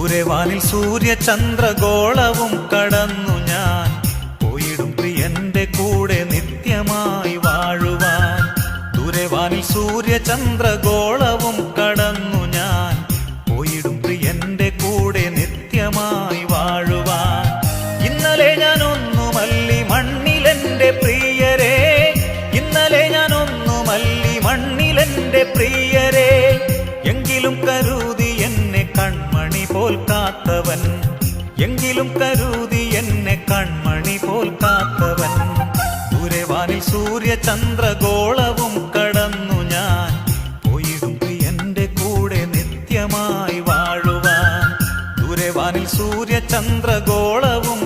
ദൂരവാനിൽ സൂര്യചന്ദ്രഗോളവും കടന്നു ഞാൻ പോയിടും പ്രിയന്റെ കൂടെ നിത്യമായി വാഴുവാൻ. ദൂരവാനിൽ സൂര്യചന്ദ്രഗോളവും കടന്നു ഞാൻ പോയിടും പ്രിയന്റെ കൂടെ നിത്യമായി വാഴുവാൻ. ഇന്നലെ ഞാൻ ഒന്നുമല്ലി മണ്ണിലെന്റെ പ്രിയരെ, ഇന്നലെ ഞാൻ ഒന്നുമല്ലി മണ്ണിലെന്റെ പ്രിയരെ, എങ്കിലും കരുതി എന്നെ കൺമണി പോൽ കാത്തവൻ, എങ്കിലും കരുതി എന്നെ കൺമണി പോൽ കാത്തവൻ. ദൂരവാനിൽ സൂര്യചന്ദ്രഗോളവും കടന്നു ഞാൻ പോയിടും പ്രിയന്റെ കൂടെ നിത്യമായി വാഴുവാൻ. ദൂരവാനിൽ സൂര്യചന്ദ്രഗോളവും